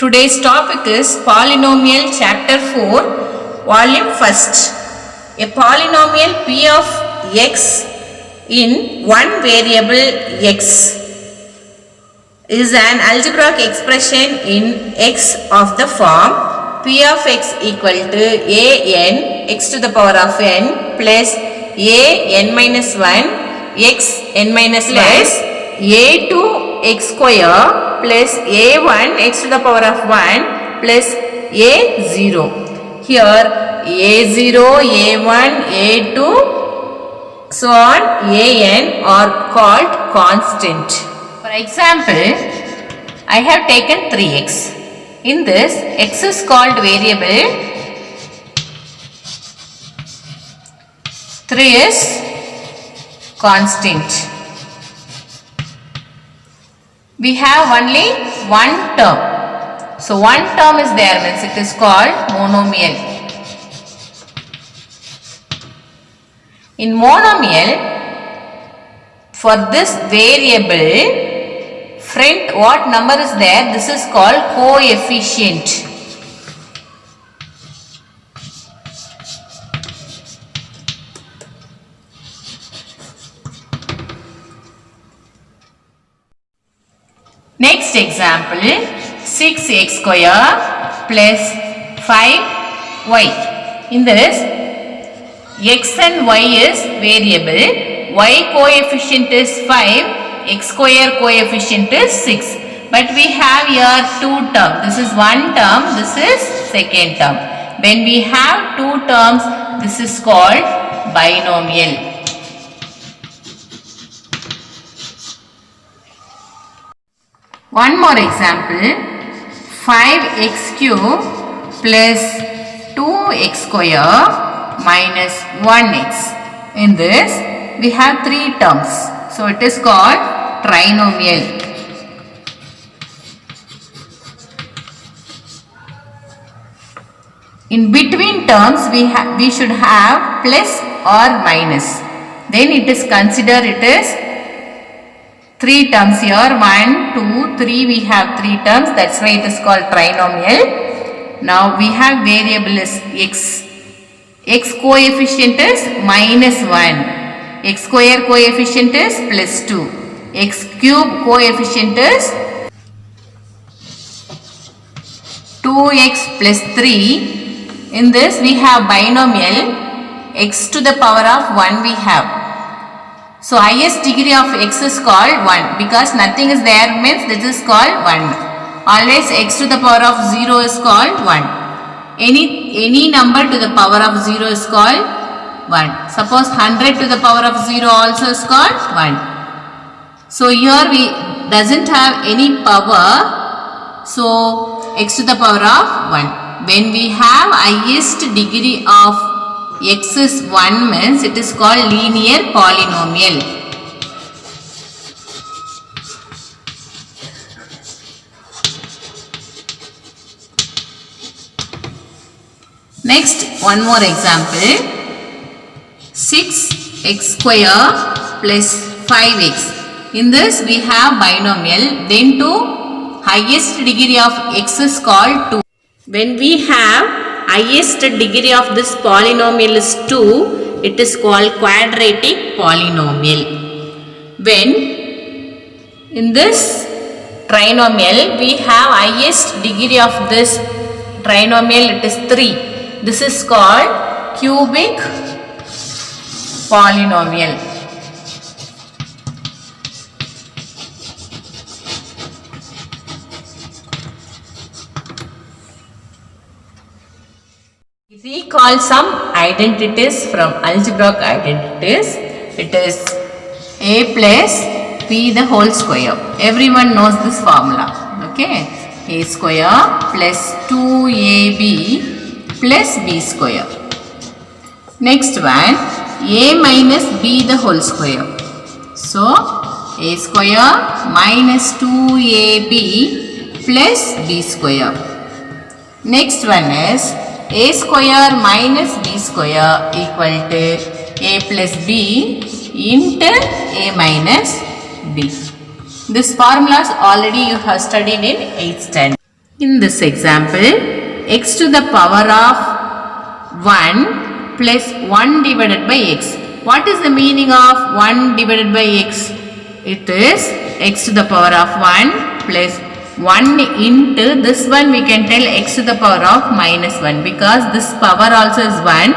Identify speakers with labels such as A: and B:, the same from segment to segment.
A: Today's topic is Polynomial Chapter 4, Volume 1st. A polynomial p of x in one variable x is an algebraic expression in x of the form p of x equal to a n x to the power of n plus a n minus 1 x n minus plus a 2 x square plus a1 x to the power of 1 plus a0. Here a0, a1, a2, so on an are called constant. For example, I have taken 3x. In this, x is called variable, 3 is constant. We have only one term. So one term is there, means it is called monomial. In monomial, for this variable, front what number is there? This is called coefficient. Next example, 6x square plus 5y. In this, x and y is variable, y coefficient is 5, x square coefficient is 6. But we have here two terms. This is one term, this is second term. When we have two terms, this is called binomial. One more example, 5x cube plus 2x square minus 1x. In this, we have three terms. So, it is called trinomial. In between terms, we should have plus or minus. Then it is considered it is three terms here, 1, 2, 3, we have three terms, that's why it is called trinomial. Now we have variable is x. X coefficient is minus 1. X square coefficient is plus 2. X cube coefficient is 2x plus 3. In this we have binomial, x to the power of 1 we have. So, highest degree of x is called 1 because nothing is there means this is called 1. Always x to the power of 0 is called 1. Any number to the power of 0 is called 1. Suppose 100 to the power of 0 also is called 1. So, here we doesn't have any power. So, x to the power of 1. When we have highest degree of x is 1 means it is called linear polynomial. Next, one more example. 6x square plus 5x. In this we have binomial. Then to highest degree of x is called 2. When we have highest degree of this polynomial is 2, it is called quadratic polynomial. When in this trinomial we have highest degree of this trinomial, it is 3. This is called cubic polynomial. Recall some identities from algebraic identities. It is a plus b the whole square. Everyone knows this formula. Okay. A square plus 2ab plus b square. Next one, a minus b the whole square. So, a square minus 2ab plus b square. Next one is a square minus b square equal to a plus b into a minus b. This formulas already you have studied in 8th standard. In this example, x to the power of 1 plus 1 divided by x. What is the meaning of 1 divided by x? It is x to the power of 1 plus 1 into this one we can tell x to the power of minus 1 because this power also is 1.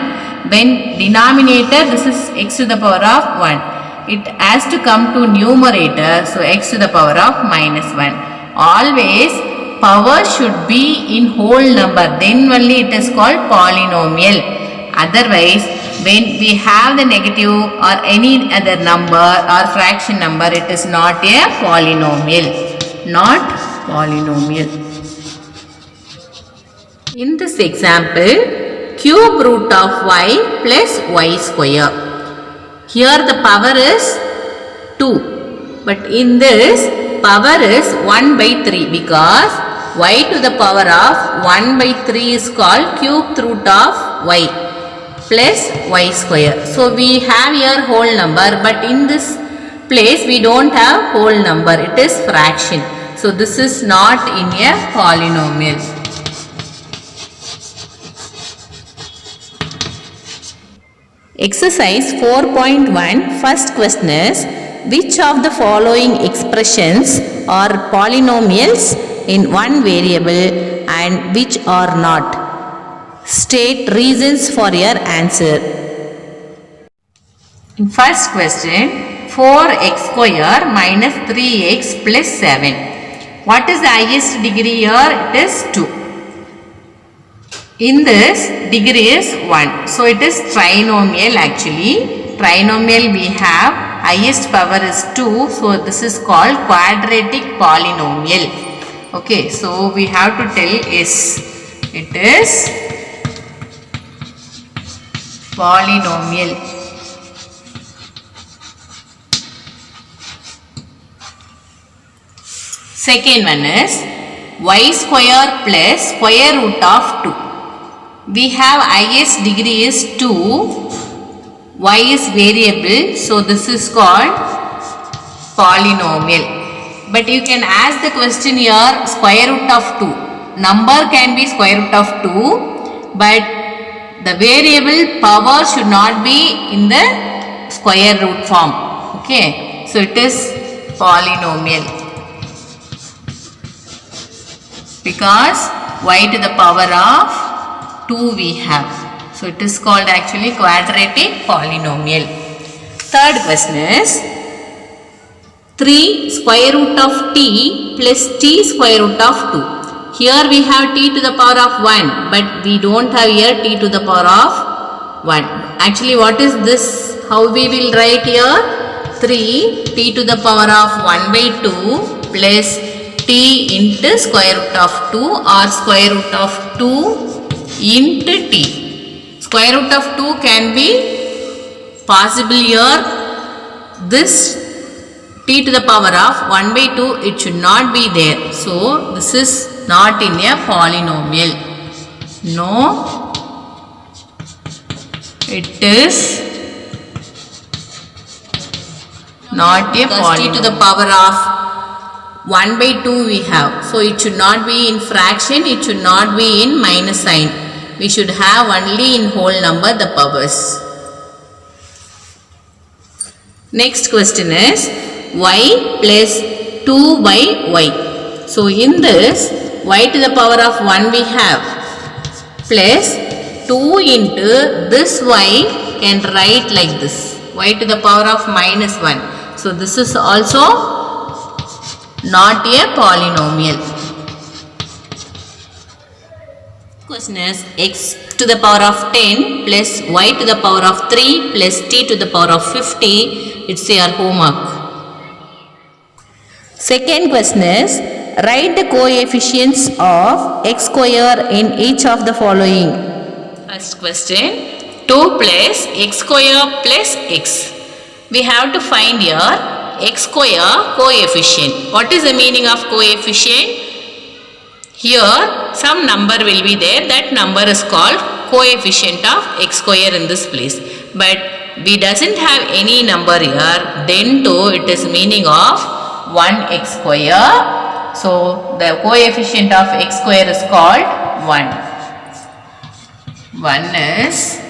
A: When denominator this is x to the power of 1. It has to come to numerator, so x to the power of minus 1. Always power should be in whole number, then only it is called polynomial. Otherwise, when we have the negative or any other number or fraction number, it is not a polynomial. Not polynomial. In this example, cube root of y plus y square. Here the power is 2, but in this power is 1 by 3 because y to the power of 1 by 3 is called cube root of y plus y square. So we have here whole number, but in this place we don't have whole number, it is fraction. So this is not in a polynomial. Exercise 4.1 first question is, which of the following expressions are polynomials in one variable and which are not? State reasons for your answer. In first question, 4x square minus 3x plus 7. What is the highest degree here? It is 2. In this, degree is 1. So, it is trinomial actually. Trinomial we have, highest power is 2. So, this is called quadratic polynomial. Okay, so we have to tell yes. It is polynomial. Second one is y square plus square root of 2. We have highest degree is 2, y is variable, so this is called polynomial. But you can ask the question here, square root of 2. Number can be square root of 2, but the variable power should not be in the square root form. Okay, so it is polynomial because y to the power of 2 we have. So it is called actually quadratic polynomial. Third question is 3 square root of t plus t square root of 2. Here we have t to the power of 1, but we don't have here t to the power of 1. Actually, what is this? How we will write here? 3 t to the power of 1 by 2 plus t into square root of 2 or square root of 2 into t. Square root of 2 can be possible here. This t to the power of 1 by 2, it should not be there. So, this is not in a polynomial. No, it is not a polynomial. T to the power of 1 by 2 we have. So, it should not be in fraction, it should not be in minus sign. We should have only in whole number the powers. Next question is y plus 2 by y. So, in this y to the power of 1 we have plus 2 into this y can write like this, y to the power of minus 1. So, this is also not a polynomial. Question is x to the power of 10 plus y to the power of 3 plus t to the power of 50. It's your homework. Second question is write the coefficients of x square in each of the following. First question 2 plus x square plus x. We have to find here x square coefficient. What is the meaning of coefficient? Here some number will be there, that number is called coefficient of x square in this place. But we doesn't have any number here, then too it is meaning of 1x square So the coefficient of x square is called 1. 1 is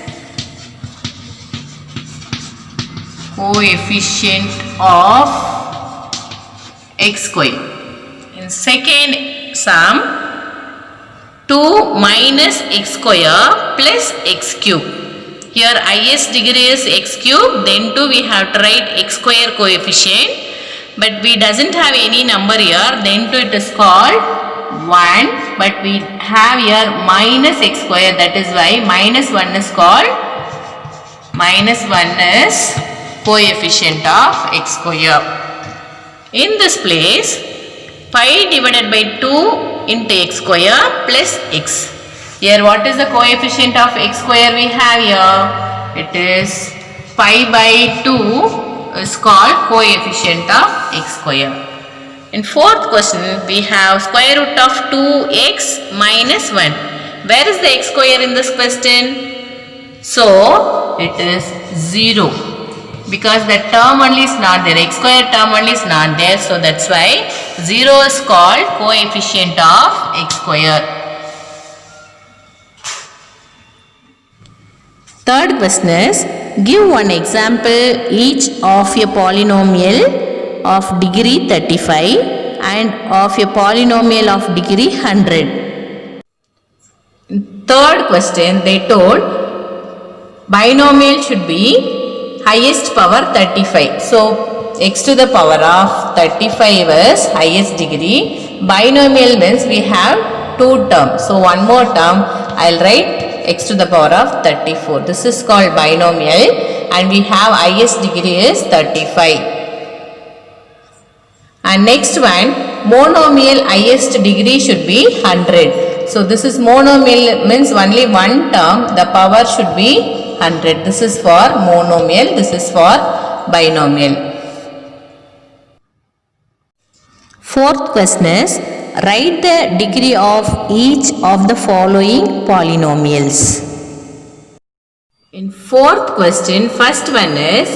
A: coefficient of x square. In second sum, 2 minus x square plus x cube. Here highest degree is x cube, then too we have to write x square coefficient, but we doesn't have any number here, then too it is called 1, but we have here minus x square, that is why minus 1 is called, minus 1 is coefficient of x square. In this place, pi divided by 2 into x square plus x. Here what is the coefficient of x square we have here? It is pi by 2 is called coefficient of x square. In fourth question, we have square root of 2x minus 1. Where is the x square in this question? So, it is 0. Because that term only is not there, x square term only is not there, so that's why 0 is called coefficient of x square. Third question is, give one example each of a polynomial of degree 35 and of a polynomial of degree 100. Third question, they told binomial should be highest power 35. So, x to the power of 35 is highest degree. Binomial means we have two terms. So, one more term I will write x to the power of 34. This is called binomial and we have highest degree is 35. And next one, monomial highest degree should be 100. So, this is monomial means only one term, the power should be 100. This is for monomial, this is for binomial. Fourth question is, write the degree of each of the following polynomials. In fourth question, first one is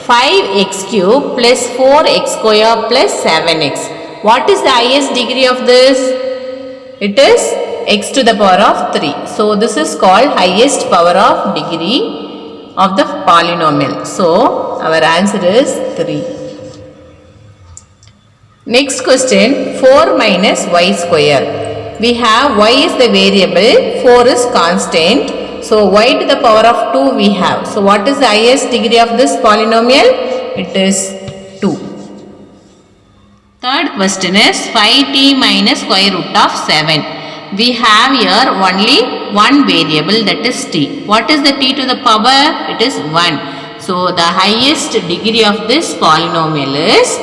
A: 5x cube plus 4x square plus 7x. What is the highest degree of this? It is x to the power of 3. So, this is called highest power of degree of the polynomial. So, our answer is 3. Next question, 4 minus y square. We have y is the variable, 4 is constant. So, y to the power of 2 we have. So, what is the highest degree of this polynomial? It is 2. Third question is 5t minus square root of 7. We have here only one variable, that is t. What is the t to the power? It is 1. So, the highest degree of this polynomial is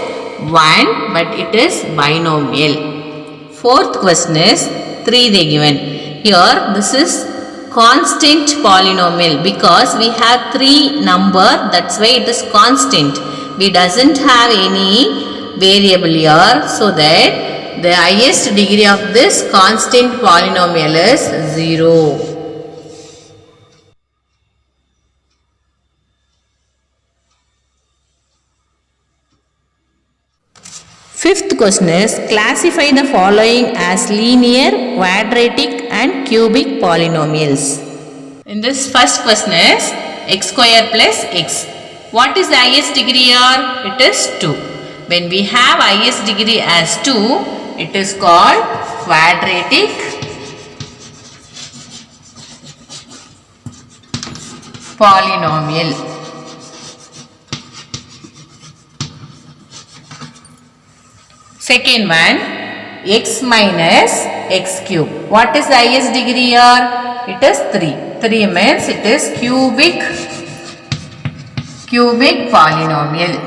A: 1, but it is binomial. Fourth question is 3 they given. Here this is constant polynomial because we have 3 number, that's why it is constant. We doesn't have any variable here, so that the highest degree of this constant polynomial is 0. Fifth question is, classify the following as linear, quadratic and cubic polynomials. In this first question is x square plus x. What is the highest degree here? It is 2. When we have highest degree as 2, it is called quadratic polynomial. Second one, x minus x cube. What is the highest degree here? It is 3. 3 means it is cubic polynomial.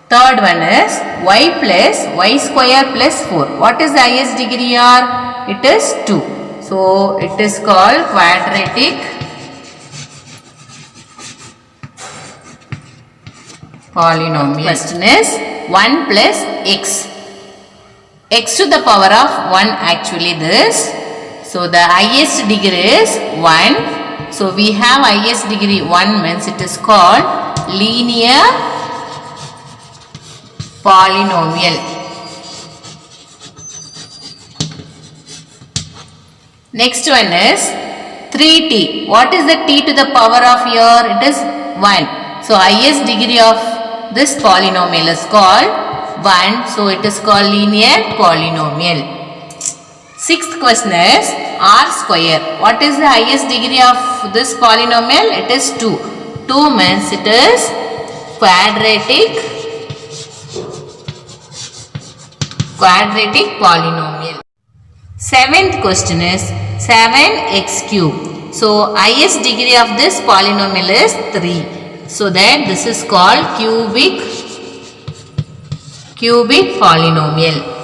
A: Third one is y plus y square plus 4. What is the highest degree here? It is 2. So, it is called quadratic polynomial. Question is 1 plus x. X to the power of 1 actually this. So, the highest degree is 1. So, we have highest degree 1 means it is called linear polynomial. Next one is 3t. What is the t to the power of here? It is 1. So highest degree of this polynomial is called 1. So it is called linear polynomial. Sixth question is r square. What is the highest degree of this polynomial? It is 2. 2 means it is quadratic polynomial. Seventh question is 7x cube. So highest degree of this polynomial is 3. So that this is called cubic polynomial.